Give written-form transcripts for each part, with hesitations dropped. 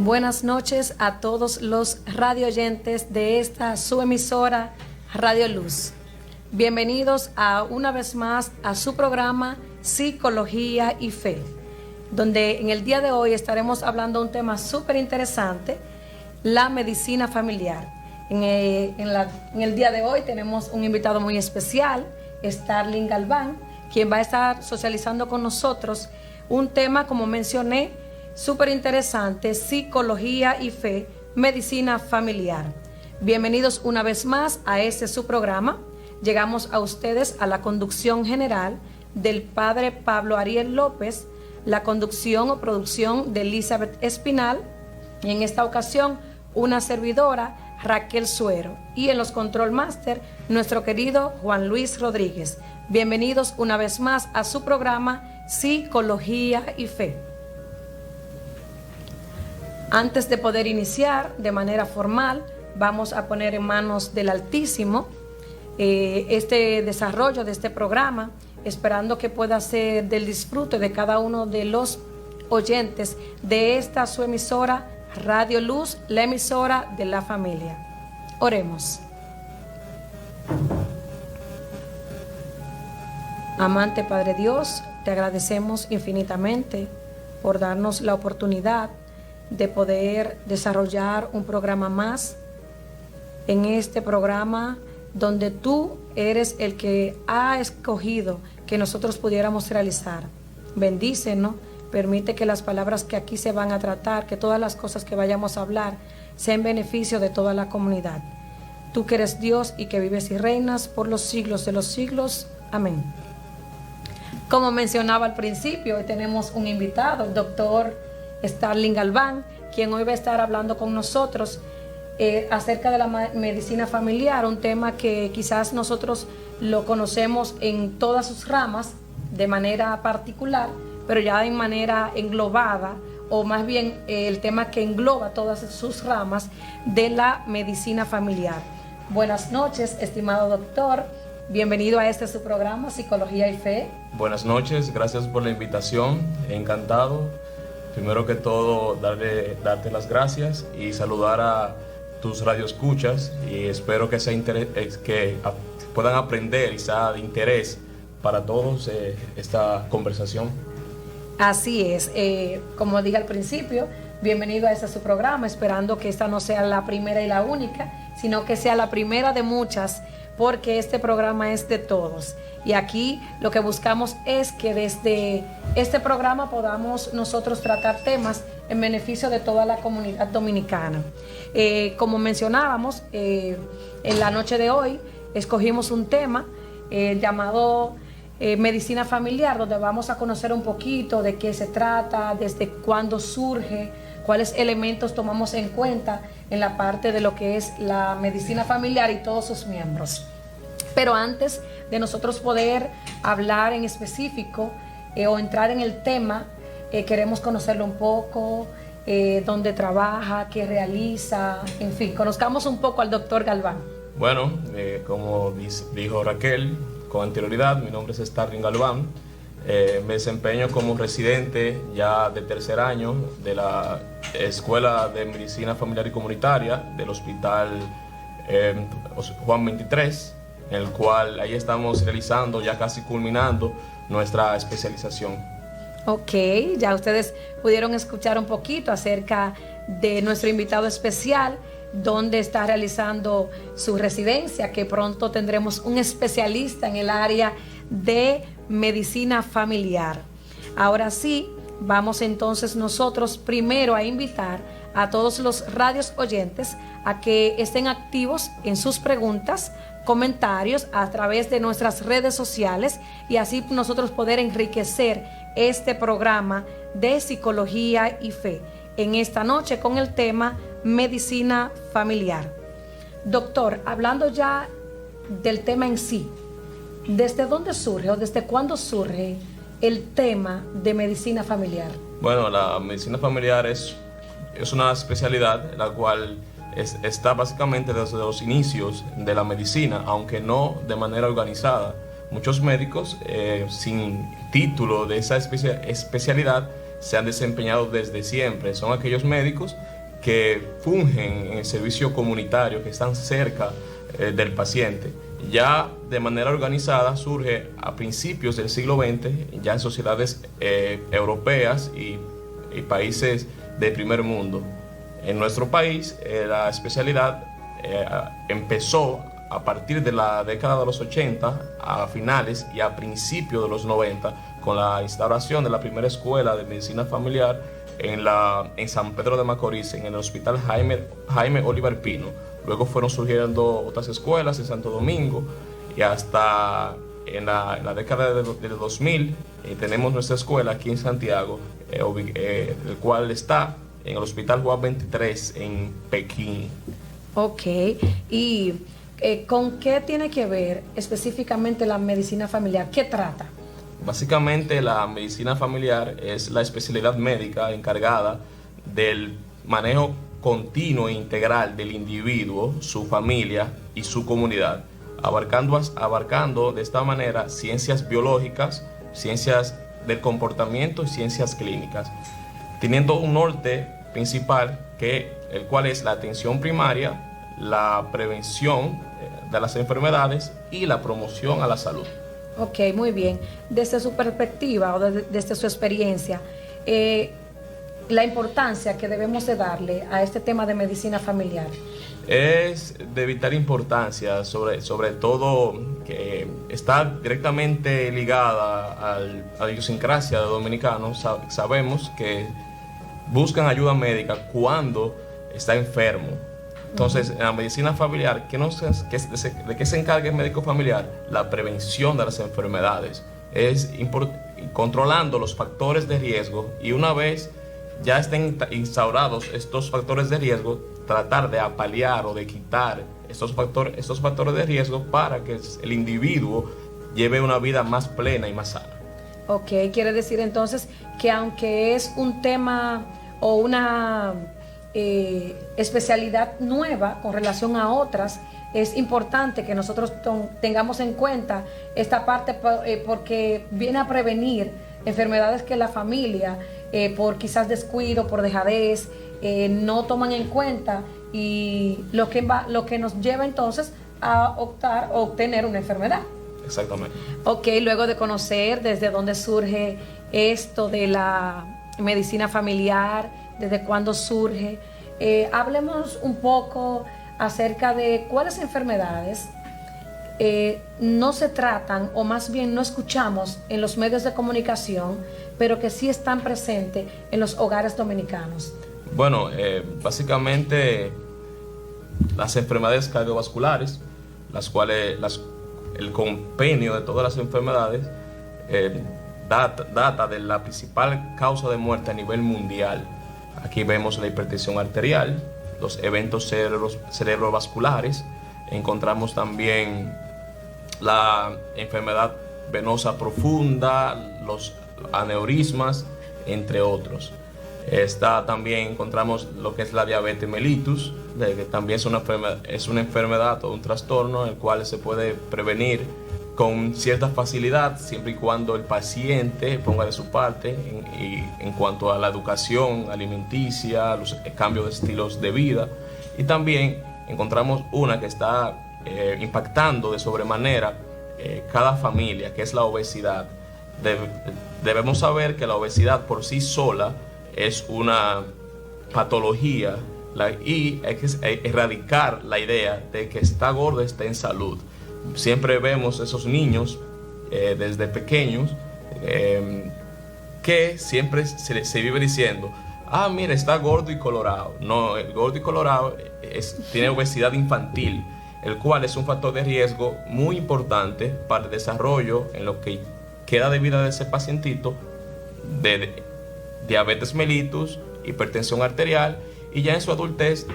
Buenas noches a todos los radio oyentes de esta su emisora Radio Luz. Bienvenidos una vez más a su programa Psicología y Fe, donde en el día de hoy estaremos hablando de un tema súper interesante, la medicina familiar. En el día de hoy tenemos un invitado muy especial, Starling Galván, quien va a estar socializando con nosotros un tema, como mencioné, súper interesante: psicología y fe, medicina familiar. Bienvenidos una vez más a este su programa. Llegamos a ustedes a la conducción general del padre Pablo Ariel López, la conducción o producción de Elizabeth Espinal, y en esta ocasión una servidora, Raquel Suero, y en los control master nuestro querido Juan Luis Rodríguez. Bienvenidos una vez más a su programa Psicología y Fe. Antes de poder iniciar de manera formal, vamos a poner en manos del Altísimo este desarrollo de este programa, esperando que pueda ser del disfrute de cada uno de los oyentes de esta su emisora Radio Luz, la emisora de la familia. Oremos. Amante Padre Dios, te agradecemos infinitamente por darnos la oportunidad de poder desarrollar un programa más. En este programa donde tú eres el que ha escogido que nosotros pudiéramos realizar. Bendícenos, permite que las palabras que aquí se van a tratar, que todas las cosas que vayamos a hablar, sean en beneficio de toda la comunidad. Tú que eres Dios y que vives y reinas por los siglos de los siglos. Amén. Como mencionaba al principio, hoy tenemos un invitado, el doctor Starling Galván, quien hoy va a estar hablando con nosotros acerca de la medicina familiar, un tema que quizás nosotros lo conocemos en todas sus ramas de manera particular, pero ya en manera englobada, o más bien el tema que engloba todas sus ramas de la medicina familiar. Buenas noches, estimado doctor. Bienvenido a su programa Psicología y Fe. Buenas noches, gracias por la invitación, encantado. Primero que todo, darte las gracias y saludar a tus radioescuchas, y espero que puedan aprender y sea de interés para todos esta conversación. Así es, como dije al principio, bienvenido a su programa, esperando que esta no sea la primera y la única, sino que sea la primera de muchas, porque este programa es de todos. Y aquí lo que buscamos es que desde este programa podamos nosotros tratar temas en beneficio de toda la comunidad dominicana. Como mencionábamos, en la noche de hoy escogimos un tema llamado medicina familiar, donde vamos a conocer un poquito de qué se trata, desde cuándo surge, cuáles elementos tomamos en cuenta en la parte de lo que es la medicina familiar y todos sus miembros. Pero antes de nosotros poder hablar en específico o entrar en el tema, queremos conocerlo un poco, dónde trabaja, qué realiza, en fin, conozcamos un poco al doctor Galván. Bueno, como dijo Raquel con anterioridad, mi nombre es Starling Galván. Me desempeño como residente ya de tercer año de la Escuela de Medicina Familiar y Comunitaria del Hospital Juan 23, en el cual ahí estamos realizando, ya casi culminando, nuestra especialización. Ok, ya ustedes pudieron escuchar un poquito acerca de nuestro invitado especial, donde está realizando su residencia, que pronto tendremos un especialista en el área de medicina familiar. Ahora sí, vamos entonces nosotros primero a invitar a todos los radios oyentes a que estén activos en sus preguntas, comentarios a través de nuestras redes sociales, y así nosotros poder enriquecer este programa de psicología y fe en esta noche con el tema medicina familiar. Doctor, hablando ya del tema en sí, ¿desde dónde surge o desde cuándo surge el tema de medicina familiar? Bueno, la medicina familiar es una especialidad la cual está básicamente desde los inicios de la medicina, aunque no de manera organizada. Muchos médicos sin título de esa especialidad se han desempeñado desde siempre. Son aquellos médicos que fungen en el servicio comunitario, que están cerca del paciente. Ya de manera organizada surge a principios del siglo XX, ya en sociedades europeas y países de primer mundo. En nuestro país la especialidad empezó a partir de la década de los 80, a finales y a principios de los 90, con la instauración de la primera escuela de medicina familiar en San Pedro de Macorís, en el Hospital Jaime Olivar Pino. Luego fueron surgiendo otras escuelas en Santo Domingo y hasta en la década del 2000 tenemos nuestra escuela aquí en Santiago, el cual está en el Hospital Juan 23 en Pekín. Ok, y ¿con qué tiene que ver específicamente la medicina familiar? ¿Qué trata? Básicamente la medicina familiar es la especialidad médica encargada del manejo continuo e integral del individuo, su familia y su comunidad, abarcando de esta manera ciencias biológicas, ciencias del comportamiento y ciencias clínicas, teniendo un norte principal el cual es la atención primaria, la prevención de las enfermedades y la promoción a la salud. Ok, muy bien. Desde su perspectiva o desde su experiencia, la importancia que debemos de darle a este tema de medicina familiar. Es de vital importancia, sobre todo que está directamente ligada a la idiosincrasia de dominicanos. Sabemos que buscan ayuda médica cuando está enfermo. Entonces, en la medicina familiar, ¿de qué se encarga el médico familiar? La prevención de las enfermedades. Es controlando los factores de riesgo, y una vez ya estén instaurados estos factores de riesgo, tratar de apalear o de quitar estos factores de riesgo para que el individuo lleve una vida más plena y más sana. Ok, quiere decir entonces que aunque es un tema o una especialidad nueva con relación a otras, es importante que nosotros tengamos en cuenta esta parte porque viene a prevenir enfermedades que la familia, por quizás descuido, por dejadez, no toman en cuenta, y lo que nos lleva entonces a optar o obtener una enfermedad. Exactamente. Ok, luego de conocer desde dónde surge esto de la medicina familiar, desde cuándo surge, hablemos un poco acerca de cuáles enfermedades no se tratan, o más bien no escuchamos en los medios de comunicación, pero que sí están presentes en los hogares dominicanos. Bueno, básicamente las enfermedades cardiovasculares, las cuales el compendio de todas las enfermedades data de la principal causa de muerte a nivel mundial. Aquí vemos la hipertensión arterial, los eventos cerebrovasculares, encontramos también la enfermedad venosa profunda, los aneurismas, entre otros. También encontramos lo que es la diabetes mellitus, que también es una enfermedad o un trastorno el cual se puede prevenir con cierta facilidad, siempre y cuando el paciente ponga de su parte en cuanto a la educación alimenticia, los cambios de estilos de vida. Y también encontramos una que está impactando de sobremanera cada familia, que es la obesidad. Debemos saber que la obesidad por sí sola es una patología y hay que erradicar la idea de que está gordo está en salud. Siempre vemos esos niños desde pequeños que siempre se vive diciendo: ah, mira, está gordo y colorado. No, el gordo y colorado tiene obesidad infantil, el cual es un factor de riesgo muy importante para el desarrollo en lo que queda de vida de ese pacientito de diabetes mellitus, hipertensión arterial, y ya en su adultez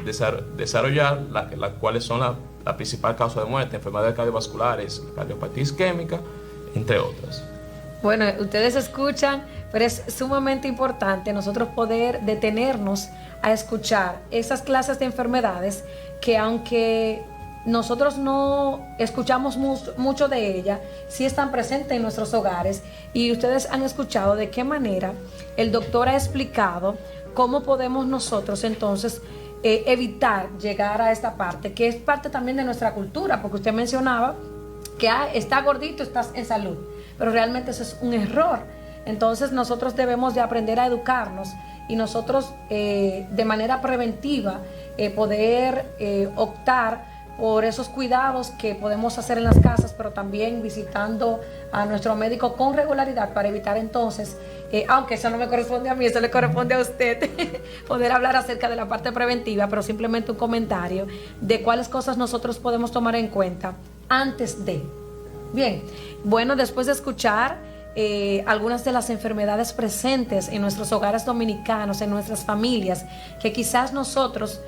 desarrollar las cuales son la principal causa de muerte, enfermedades cardiovasculares, cardiopatía isquémica, entre otras. Bueno, ustedes escuchan, pero es sumamente importante nosotros poder detenernos a escuchar esas clases de enfermedades que, aunque nosotros no escuchamos mucho de ella, sí están presentes en nuestros hogares, y ustedes han escuchado de qué manera el doctor ha explicado cómo podemos nosotros entonces evitar llegar a esta parte, que es parte también de nuestra cultura, porque usted mencionaba que está gordito, estás en salud, pero realmente eso es un error. Entonces nosotros debemos de aprender a educarnos y nosotros de manera preventiva poder optar por esos cuidados que podemos hacer en las casas, pero también visitando a nuestro médico con regularidad para evitar entonces, aunque eso no me corresponde a mí, eso le corresponde a usted, poder hablar acerca de la parte preventiva, pero simplemente un comentario de cuáles cosas nosotros podemos tomar en cuenta antes de. Bien, bueno, después de escuchar algunas de las enfermedades presentes en nuestros hogares dominicanos, en nuestras familias, que quizás nosotros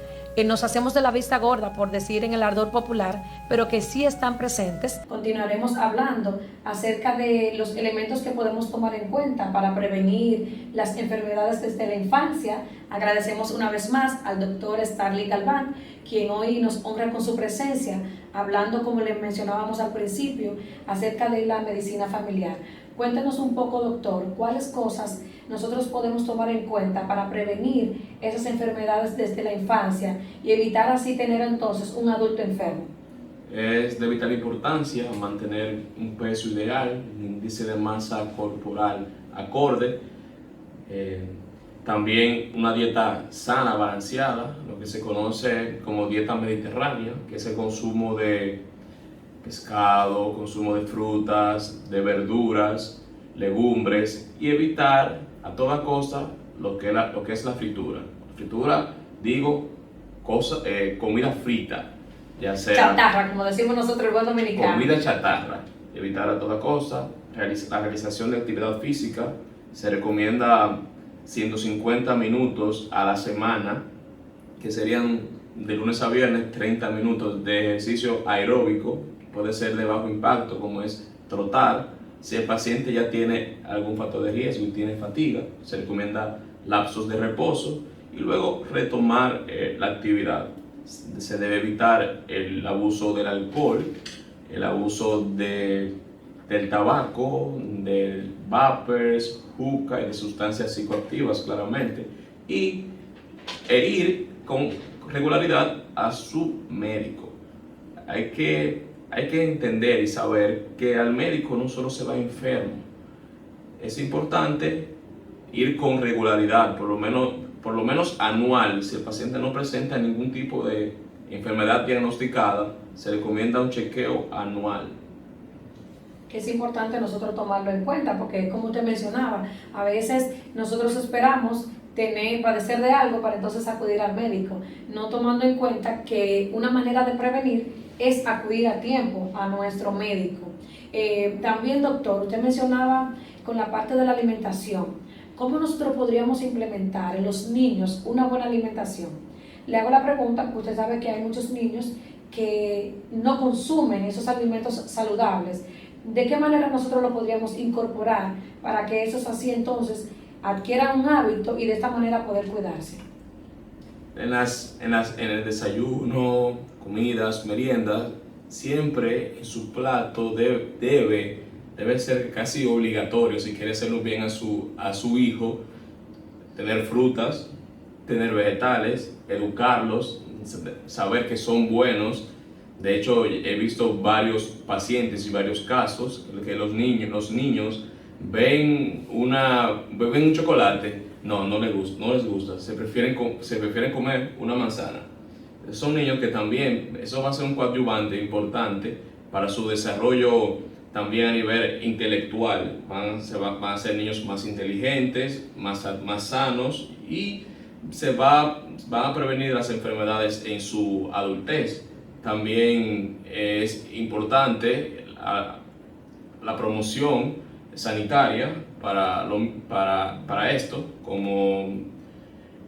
nos hacemos de la vista gorda, por decir en el ardor popular, pero que sí están presentes. Continuaremos hablando acerca de los elementos que podemos tomar en cuenta para prevenir las enfermedades desde la infancia. Agradecemos una vez más al doctor Starling Galván, quien hoy nos honra con su presencia, hablando, como les mencionábamos al principio, acerca de la medicina familiar. Cuéntenos un poco, doctor, cuáles cosas nosotros podemos tomar en cuenta para prevenir esas enfermedades desde la infancia y evitar así tener entonces un adulto enfermo. Es de vital importancia mantener un peso ideal, un índice de masa corporal acorde, también una dieta sana, balanceada, lo que se conoce como dieta mediterránea, que es el consumo de pescado, consumo de frutas, de verduras, legumbres, y evitar a toda costa lo que es la fritura. Fritura, digo, comida frita, ya sea chatarra, como decimos nosotros el buen dominicano. Comida chatarra, evitar a toda costa. La realización de actividad física, se recomienda 150 minutos a la semana, que serían de lunes a viernes 30 minutos de ejercicio aeróbico. Puede ser de bajo impacto, como es trotar. Si el paciente ya tiene algún factor de riesgo y tiene fatiga, se recomienda lapsos de reposo y luego retomar la actividad. Se debe evitar el abuso del alcohol, el abuso del tabaco, del vapers, hookah y de sustancias psicoactivas, claramente, y ir con regularidad a su médico. Hay que entender y saber que al médico no solo se va enfermo. Es importante ir con regularidad, por lo menos anual. Si el paciente no presenta ningún tipo de enfermedad diagnosticada, se recomienda un chequeo anual. Es importante nosotros tomarlo en cuenta, porque como usted mencionaba, a veces nosotros esperamos padecer de algo para entonces acudir al médico, no tomando en cuenta que una manera de prevenir es acudir a tiempo a nuestro médico. También, doctor, usted mencionaba con la parte de la alimentación, ¿cómo nosotros podríamos implementar en los niños una buena alimentación? Le hago la pregunta porque usted sabe que hay muchos niños que no consumen esos alimentos saludables. ¿De qué manera nosotros lo podríamos incorporar para que esos así entonces adquieran un hábito y de esta manera poder cuidarse? En el desayuno, comidas, meriendas, siempre en su plato debe ser casi obligatorio, si quiere hacerlo bien a su hijo, tener frutas, tener vegetales, educarlos, saber que son buenos. De hecho, he visto varios pacientes y varios casos que los niños ven un chocolate, no les gusta, se prefieren comer una manzana. Son niños que también, eso va a ser un coadyuvante importante para su desarrollo también a nivel intelectual. Van a ser niños más inteligentes, más sanos, y van a prevenir las enfermedades en su adultez. También es importante la promoción sanitaria para esto, como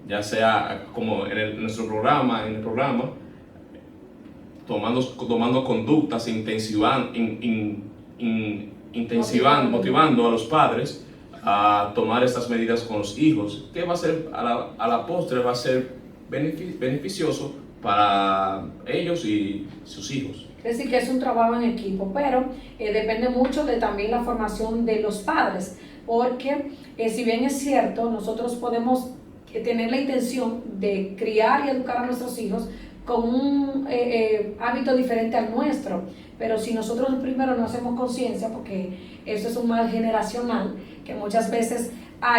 ya sea como en el programa, tomando conductas, motivando a los padres a tomar estas medidas con los hijos, que va a ser a la postre va a ser beneficioso para ellos y sus hijos. Es decir, que es un trabajo en equipo, pero depende mucho de también la formación de los padres, porque si bien es cierto, nosotros podemos tener la intención de criar y educar a nuestros hijos con un hábito diferente al nuestro, pero si nosotros primero no hacemos conciencia, porque eso es un mal generacional, que muchas veces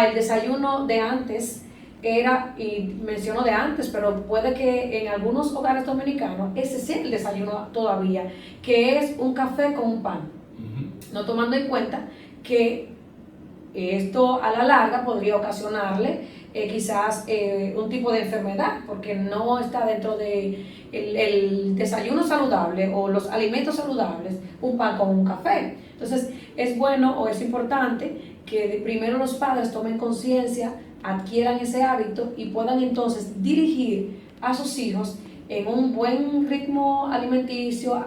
el desayuno de antes era, y menciono de antes, pero puede que en algunos hogares dominicanos ese sea el desayuno todavía, que es un café con un pan, no tomando en cuenta que esto a la larga podría ocasionarle quizás un tipo de enfermedad, porque no está dentro de el desayuno saludable o los alimentos saludables un pan con un café. Entonces es bueno o es importante que primero los padres tomen conciencia, adquieran ese hábito y puedan entonces dirigir a sus hijos en un buen ritmo alimenticio,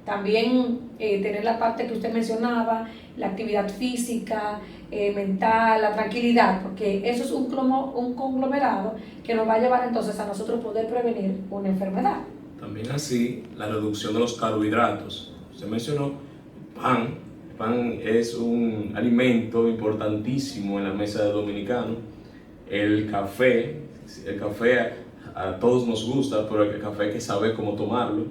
también tener la parte que usted mencionaba, la actividad física, mental, la tranquilidad, porque eso es un conglomerado que nos va a llevar entonces a nosotros poder prevenir una enfermedad. También así, la reducción de los carbohidratos. Usted mencionó pan. El pan es un alimento importantísimo en la mesa del dominicano. El café a todos nos gusta, pero el café hay que saber cómo tomarlo.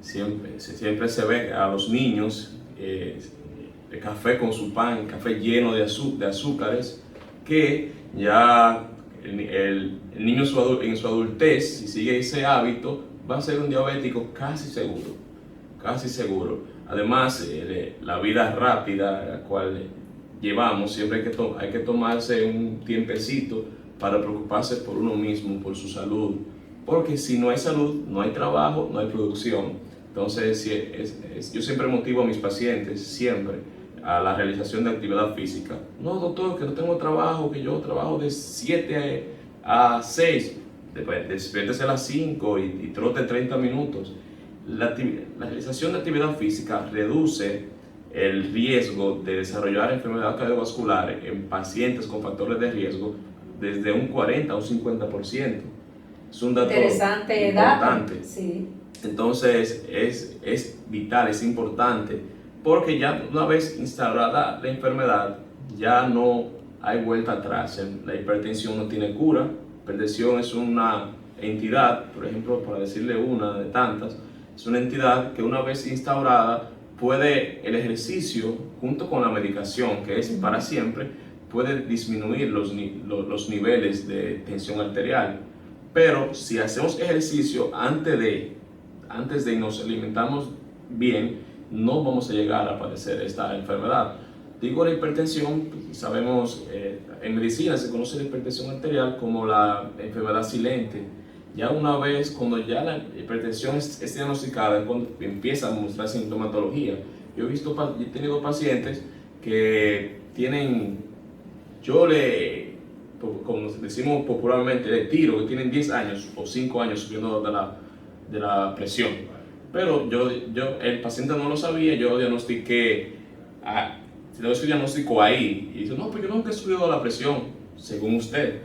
Siempre se ve a los niños el café con su pan, café lleno de azúcares, que ya el niño en su adultez, si sigue ese hábito, va a ser un diabético casi seguro. Además, la vida rápida la cual llevamos, siempre hay que tomarse un tiempecito para preocuparse por uno mismo, por su salud, porque si no hay salud, no hay trabajo, no hay producción. Entonces, yo siempre motivo a mis pacientes, siempre, a la realización de actividad física. No, doctor, que no tengo trabajo, que yo trabajo de 7 a 6, despiértese a las 5 y trote 30 minutos. La realización de actividad física reduce el riesgo de desarrollar enfermedades cardiovasculares en pacientes con factores de riesgo desde un 40 a un 50%. Es un dato interesante, importante. Sí. Entonces es vital, es importante, porque ya una vez instaurada la enfermedad, ya no hay vuelta atrás. La hipertensión no tiene cura. La hipertensión es una entidad, por ejemplo, para decirle una de tantas, es una entidad que una vez instaurada, el ejercicio junto con la medicación, que es para siempre, puede disminuir los niveles de tensión arterial. Pero si hacemos ejercicio antes de nos alimentamos bien, no vamos a llegar a padecer esta enfermedad. Digo la hipertensión, sabemos, en medicina se conoce la hipertensión arterial como la enfermedad silente. Ya una vez, cuando ya la hipertensión es diagnosticada, es cuando empieza a mostrar sintomatología. Yo he tenido pacientes que tienen, como decimos popularmente, le tiro, que tienen 10 años o 5 años subiendo de la presión. Pero el paciente no lo sabía, yo diagnostiqué, se diagnosticó ahí, y dice, no, pero yo nunca he subido la presión, según usted.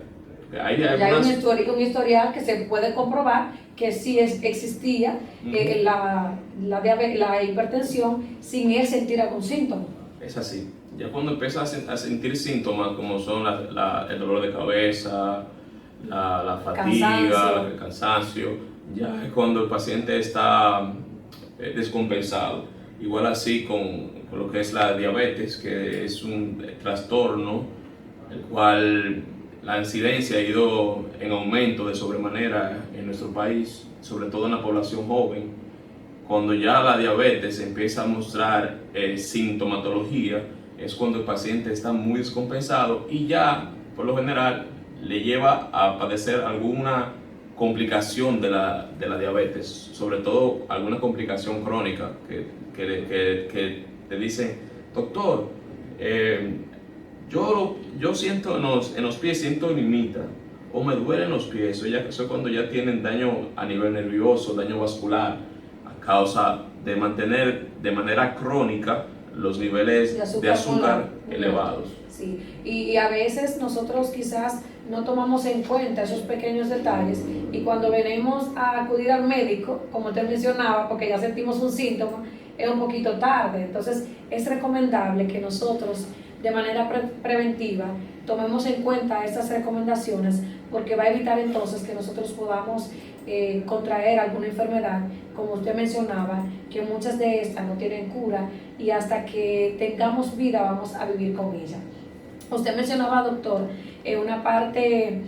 Hay un historial que se puede comprobar que sí existía la hipertensión sin él sentir algún síntoma. Es así. Ya cuando empieza a sentir síntomas como son el dolor de cabeza, la fatiga, el cansancio, ya es cuando el paciente está descompensado. Igual así con lo que es la diabetes, que es un trastorno el cual la incidencia ha ido en aumento de sobremanera en nuestro país, sobre todo en la población joven. Cuando ya la diabetes empieza a mostrar sintomatología, es cuando el paciente está muy descompensado y ya, por lo general, le lleva a padecer alguna complicación de la diabetes, sobre todo alguna complicación crónica que te dicen, doctor, yo siento en los pies, siento limita, o me duelen los pies, eso es cuando ya tienen daño a nivel nervioso, daño vascular, a causa de mantener de manera crónica los niveles de azúcar elevados. Sí, y a veces nosotros quizás no tomamos en cuenta esos pequeños detalles y cuando venimos a acudir al médico, como usted mencionaba, porque ya sentimos un síntoma, es un poquito tarde. Entonces es recomendable que nosotros de manera preventiva tomemos en cuenta estas recomendaciones, porque va a evitar entonces que nosotros podamos contraer alguna enfermedad, como usted mencionaba, que muchas de estas no tienen cura y hasta que tengamos vida vamos a vivir con ella. Usted mencionaba, doctor, una parte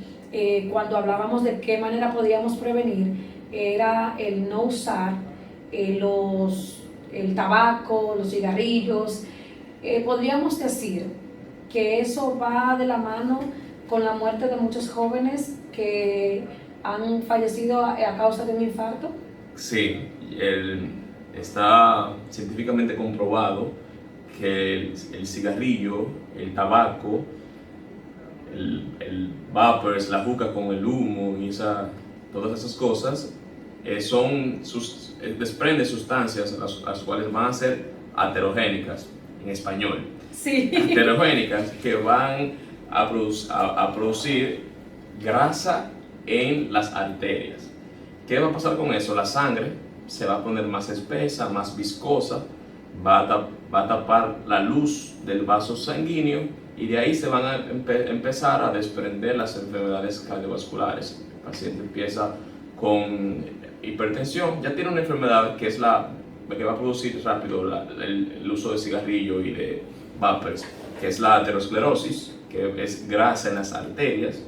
cuando hablábamos de qué manera podíamos prevenir, era el no usar el tabaco, los cigarrillos. Podríamos decir que eso va de la mano con la muerte de muchos jóvenes que han fallecido a causa de un infarto. Sí, está científicamente comprobado que el cigarrillo, el tabaco, el vapors, la juca con el humo y todas esas cosas desprende sustancias las cuales van a ser aterogénicas en español. Sí. Aterogénicas que van a producir grasa en las arterias. ¿Qué va a pasar con eso? La sangre se va a poner más espesa, más viscosa, va a tapar la luz del vaso sanguíneo y de ahí se van a empezar a desprender las enfermedades cardiovasculares. El paciente empieza con hipertensión, ya tiene una enfermedad que es la que va a producir rápido el uso de cigarrillo y de vapers, que es la aterosclerosis, que es grasa en las arterias.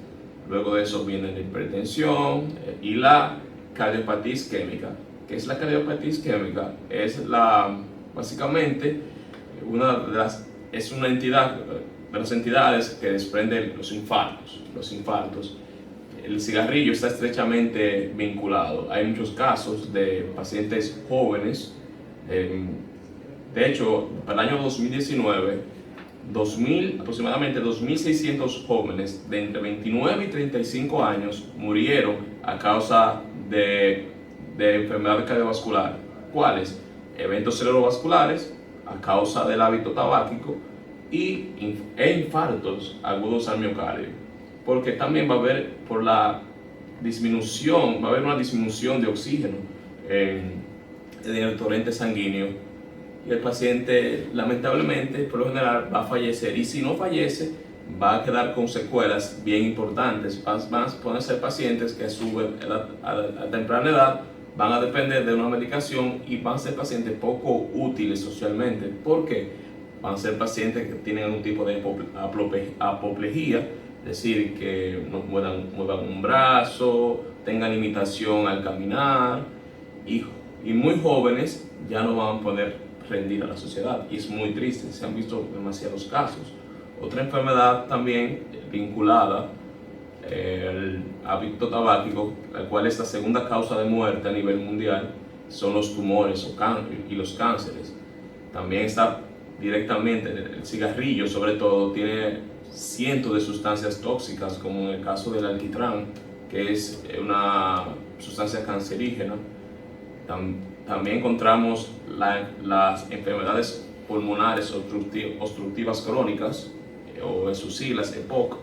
Luego de eso viene la hipertensión y la cardiopatía isquémica. ¿Qué es la cardiopatía isquémica? Básicamente es una entidad de las entidades que desprenden los infartos. El cigarrillo está estrechamente vinculado. Hay muchos casos de pacientes jóvenes. De hecho, para el año 2019, aproximadamente 2.600 jóvenes de entre 29 y 35 años murieron a causa de enfermedad cardiovascular. ¿Cuáles? Eventos cerebrovasculares a causa del hábito tabáquico e infartos agudos al miocardio. Porque también va a haber una disminución de oxígeno en el torrente sanguíneo y el paciente lamentablemente por lo general va a fallecer, y si no fallece va a quedar con secuelas bien importantes. Van a ser pacientes que a temprana edad van a depender de una medicación y van a ser pacientes poco útiles socialmente. ¿Por qué? Van a ser pacientes que tienen algún tipo de apoplejía, es decir, que no muevan un brazo, tengan limitación al caminar, y muy jóvenes ya no van a poder rendir a la sociedad, y es muy triste, se han visto demasiados casos. Otra enfermedad también vinculada al hábito tabáquico, la cual es la segunda causa de muerte a nivel mundial, son los tumores y los cánceres. También está directamente, el cigarrillo sobre todo tiene cientos de sustancias tóxicas, como en el caso del alquitrán, que es una sustancia cancerígena. También encontramos las enfermedades pulmonares obstructivas crónicas, o en sus siglas EPOC.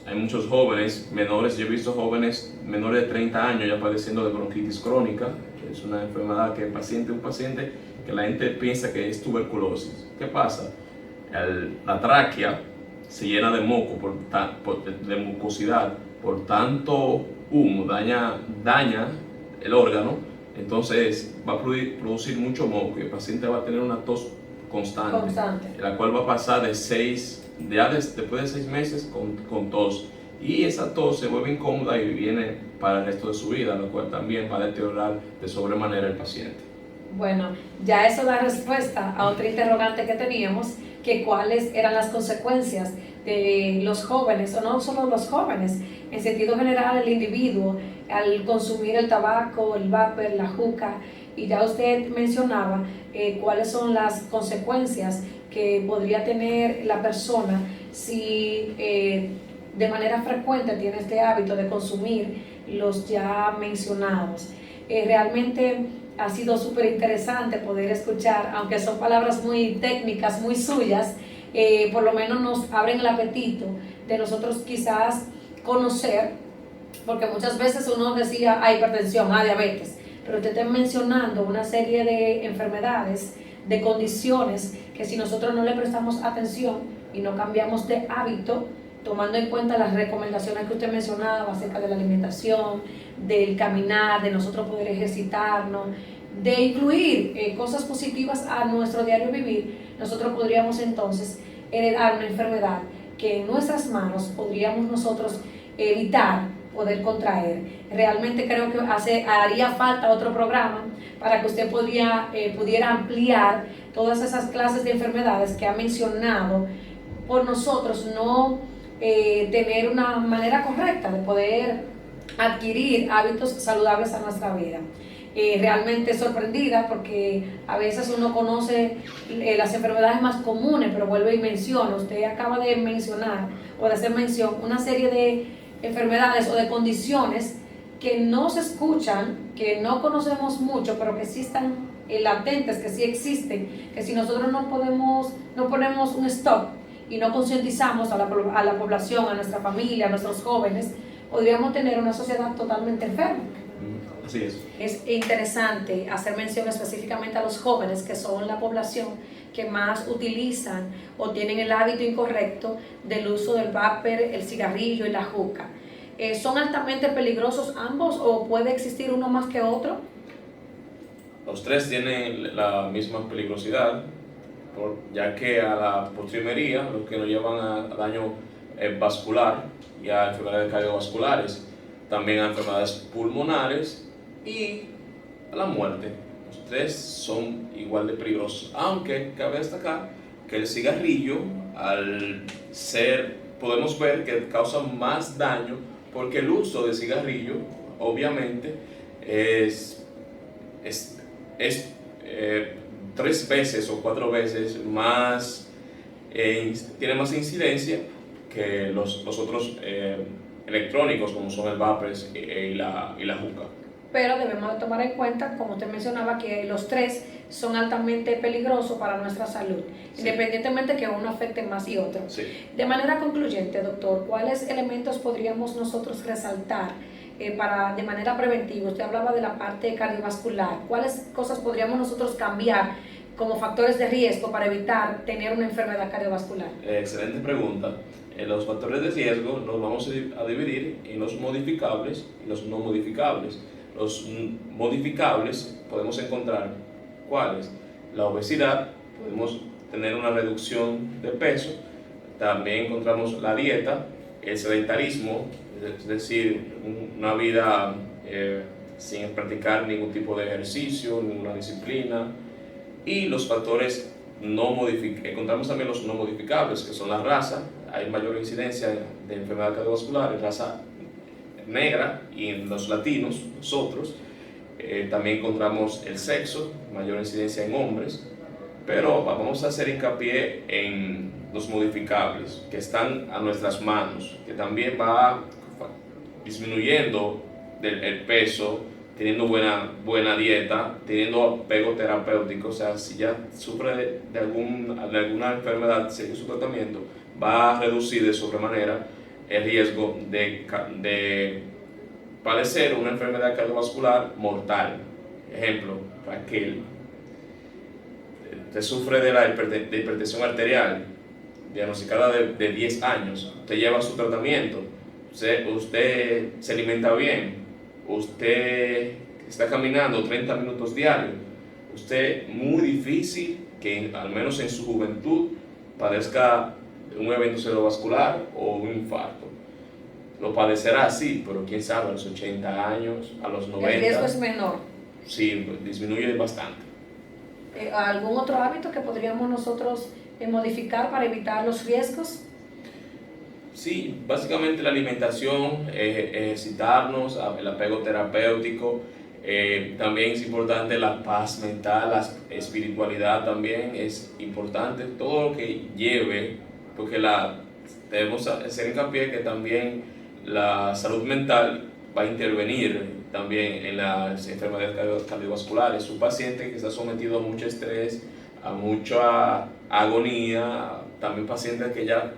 Hay muchos jóvenes menores, yo he visto jóvenes menores de 30 años ya padeciendo de bronquitis crónica, que es una enfermedad que un paciente que la gente piensa que es tuberculosis. ¿Qué pasa? La tráquea se llena de moco, de mucosidad, por tanto humo daña el órgano, entonces va a producir mucho moco y el paciente va a tener una tos constante. La cual va a pasar después de 6 meses con tos, y esa tos se vuelve incómoda y viene para el resto de su vida, lo cual también va a deteriorar de sobremanera el paciente. Bueno, ya eso da respuesta a otra interrogante que teníamos, que cuáles eran las consecuencias de los jóvenes, o no solo los jóvenes, en sentido general el individuo, al consumir el tabaco, el vapor, la juca, y ya usted mencionaba cuáles son las consecuencias que podría tener la persona si de manera frecuente tiene este hábito de consumir los ya mencionados. Realmente ha sido súper interesante poder escuchar, aunque son palabras muy técnicas, muy suyas, por lo menos nos abren el apetito de nosotros quizás conocer, porque muchas veces uno decía hipertensión, diabetes, pero te están mencionando una serie de enfermedades, de condiciones que si nosotros no le prestamos atención y no cambiamos de hábito, tomando en cuenta las recomendaciones que usted mencionaba acerca de la alimentación, del caminar, de nosotros poder ejercitarnos, de incluir cosas positivas a nuestro diario vivir, nosotros podríamos entonces heredar una enfermedad que en nuestras manos podríamos nosotros evitar poder contraer. Realmente creo que haría falta otro programa para que usted pudiera ampliar todas esas clases de enfermedades que ha mencionado, por nosotros no tener una manera correcta de poder adquirir hábitos saludables a nuestra vida. Realmente sorprendida porque a veces uno conoce las enfermedades más comunes, pero vuelve y menciona, usted acaba de mencionar o de hacer mención una serie de enfermedades o de condiciones que no se escuchan, que no conocemos mucho, pero que sí están latentes, que sí existen, que si nosotros no ponemos un stop y no concientizamos a la población, a nuestra familia, a nuestros jóvenes, podríamos tener una sociedad totalmente enferma. Así es. Es interesante hacer mención específicamente a los jóvenes, que son la población que más utilizan o tienen el hábito incorrecto del uso del vapor, el cigarrillo y la juca. ¿Son altamente peligrosos ambos o puede existir uno más que otro? Los tres tienen la misma peligrosidad, ya que a la postrimería, lo que nos llevan a daño vascular y a enfermedades cardiovasculares, también a enfermedades pulmonares y a la muerte. Los tres son igual de peligrosos, aunque cabe destacar que el cigarrillo, podemos ver que causa más daño, porque el uso de cigarrillo obviamente es 3 veces o 4 veces más, tiene más incidencia que los otros electrónicos, como son el vapor y la juca. Pero debemos de tomar en cuenta, como usted mencionaba, que los tres son altamente peligrosos para nuestra salud, sí, independientemente que uno afecte más y otro. Sí. De manera concluyente, doctor, ¿cuáles elementos podríamos nosotros resaltar de manera preventiva? Usted hablaba de la parte cardiovascular. ¿Cuáles cosas podríamos nosotros cambiar como factores de riesgo para evitar tener una enfermedad cardiovascular? Excelente pregunta. Los factores de riesgo los vamos a dividir en los modificables y los no modificables. Los modificables podemos encontrar cuáles: la obesidad, podemos tener una reducción de peso, también encontramos la dieta, el sedentarismo, es decir, una vida sin practicar ningún tipo de ejercicio, ninguna disciplina, y los factores no modificables. Encontramos también los no modificables, que son la raza. Hay mayor incidencia de enfermedad cardiovascular en raza negra y en los latinos, nosotros. También encontramos el sexo, mayor incidencia en hombres, pero vamos a hacer hincapié en los modificables que están a nuestras manos, que también va disminuyendo el peso, teniendo buena dieta, teniendo apego terapéutico. O sea, si ya sufre de alguna enfermedad, sigue su tratamiento, va a reducir de sobremanera el riesgo de padecer una enfermedad cardiovascular mortal. Ejemplo, Raquel, usted sufre de hipertensión arterial, diagnosticada de 10 años, usted lleva su tratamiento, usted se alimenta bien, usted está caminando 30 minutos diarios, usted muy difícil que al menos en su juventud padezca un evento cerebrovascular o un infarto. Lo padecerá, sí, pero quién sabe, a los 80 años, a los 90. El riesgo es menor. Sí, disminuye bastante. ¿Algún otro hábito que podríamos nosotros modificar para evitar los riesgos? Sí, básicamente la alimentación, ejercitarnos, el apego terapéutico. También es importante la paz mental, la espiritualidad también es importante. Todo lo que lleve, porque debemos hacer hincapié que también la salud mental va a intervenir también en las enfermedades cardiovasculares. Un paciente que está sometido a mucho estrés, a mucha agonía, también pacientes que ya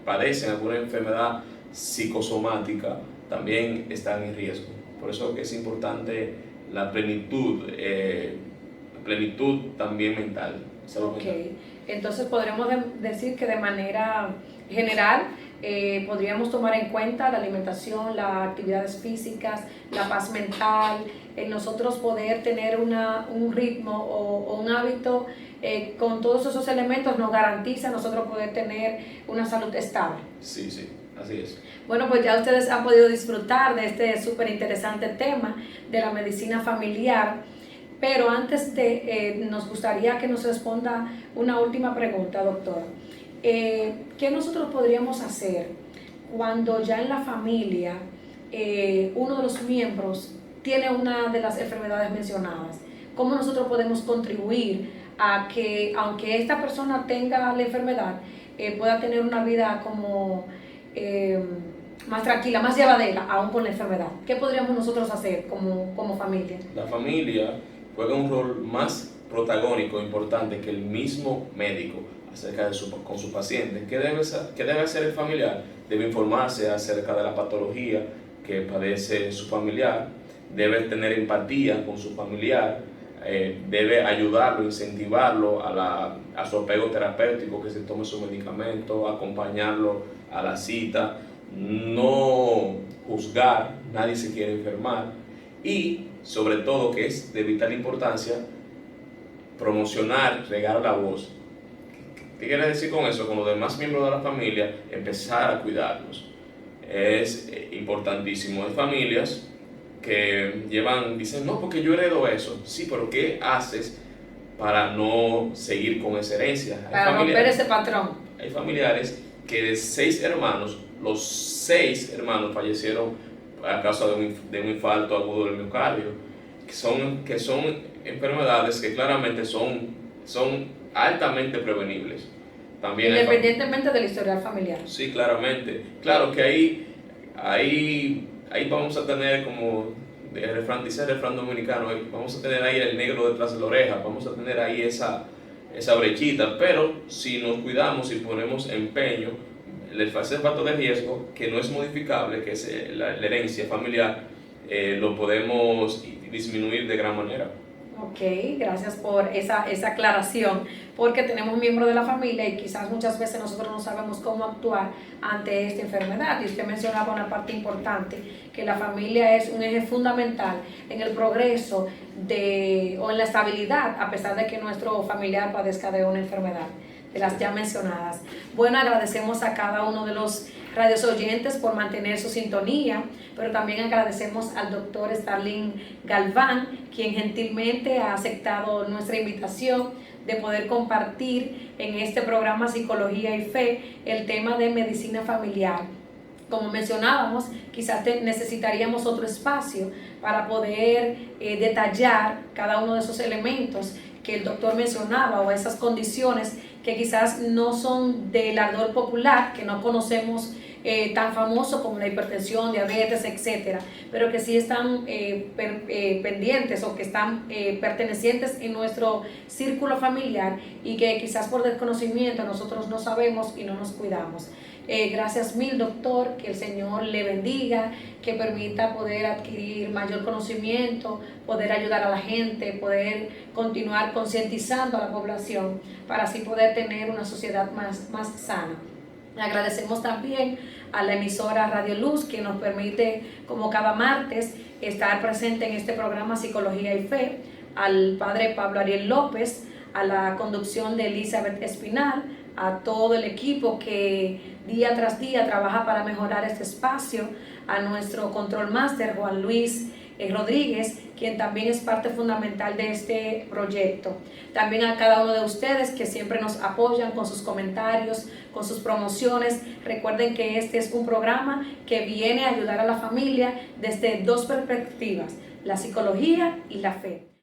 padecen alguna enfermedad psicosomática también están en riesgo. Por eso es importante la plenitud también mental. Ok, entonces podríamos decir que de manera general podríamos tomar en cuenta la alimentación, las actividades físicas, la paz mental, nosotros poder tener un ritmo o un hábito con todos esos elementos nos garantiza nosotros poder tener una salud estable. Sí, sí, así es. Bueno, pues ya ustedes han podido disfrutar de este súper interesante tema de la medicina familiar, pero antes de, nos gustaría que nos responda una última pregunta, doctora. ¿Qué nosotros podríamos hacer cuando ya en la familia uno de los miembros tiene una de las enfermedades mencionadas? ¿Cómo nosotros podemos contribuir a que, aunque esta persona tenga la enfermedad, pueda tener una vida como más tranquila, más llevadera, aún con la enfermedad? ¿Qué podríamos nosotros hacer como familia? La familia juega un rol más protagónico, importante que el mismo médico acerca de con su paciente. ¿Qué debe hacer el familiar? Debe informarse acerca de la patología que padece su familiar, debe tener empatía con su familiar, debe ayudarlo, incentivarlo a su apego terapéutico, que se tome su medicamento, acompañarlo a la cita, no juzgar, nadie se quiere enfermar y sobre todo, que es de vital importancia, promocionar, regar la voz. ¿Qué quiere decir con eso? Con los demás miembros de la familia, empezar a cuidarlos. Es importantísimo. Hay familias que dicen, no, porque yo heredo eso. Sí, pero ¿qué haces para no seguir con esa herencia? Para romper ese patrón. Hay familiares que de 6 hermanos, los 6 hermanos fallecieron a causa de un infarto agudo del miocardio, que son enfermedades que claramente son altamente prevenibles. También independientemente del historial familiar. Sí, claramente. Claro que ahí vamos a tener, como dice el refrán dominicano, vamos a tener ahí el negro detrás de la oreja, vamos a tener ahí esa brechita, pero si nos cuidamos y ponemos empeño, el factor de riesgo que no es modificable, que es la herencia familiar, lo podemos disminuir de gran manera. Ok, gracias por esa aclaración, porque tenemos miembros de la familia y quizás muchas veces nosotros no sabemos cómo actuar ante esta enfermedad. Y usted mencionaba una parte importante, que la familia es un eje fundamental en el progreso o en la estabilidad, a pesar de que nuestro familiar padezca de una enfermedad, de las ya mencionadas. Bueno, agradecemos a cada uno de los radios oyentes por mantener su sintonía, pero también agradecemos al doctor Starling Galván, quien gentilmente ha aceptado nuestra invitación de poder compartir en este programa Psicología y Fe el tema de medicina familiar. Como mencionábamos, quizás necesitaríamos otro espacio para poder detallar cada uno de esos elementos que el doctor mencionaba, o esas condiciones que quizás no son del ardor popular, que no conocemos tan famoso como la hipertensión, diabetes, etcétera, pero que sí están pendientes o que están pertenecientes en nuestro círculo familiar y que quizás por desconocimiento nosotros no sabemos y no nos cuidamos. Gracias mil, doctor, que el Señor le bendiga, que permita poder adquirir mayor conocimiento, poder ayudar a la gente, poder continuar concientizando a la población para así poder tener una sociedad más sana. Agradecemos también a la emisora Radio Luz, que nos permite, como cada martes, estar presente en este programa Psicología y Fe, al padre Pablo Ariel López, a la conducción de Elizabeth Espinal, a todo el equipo que día tras día trabaja para mejorar este espacio, a nuestro control master Juan Luis Rodríguez, quien también es parte fundamental de este proyecto. También a cada uno de ustedes que siempre nos apoyan con sus comentarios, con sus promociones. Recuerden que este es un programa que viene a ayudar a la familia desde 2 perspectivas, la psicología y la fe.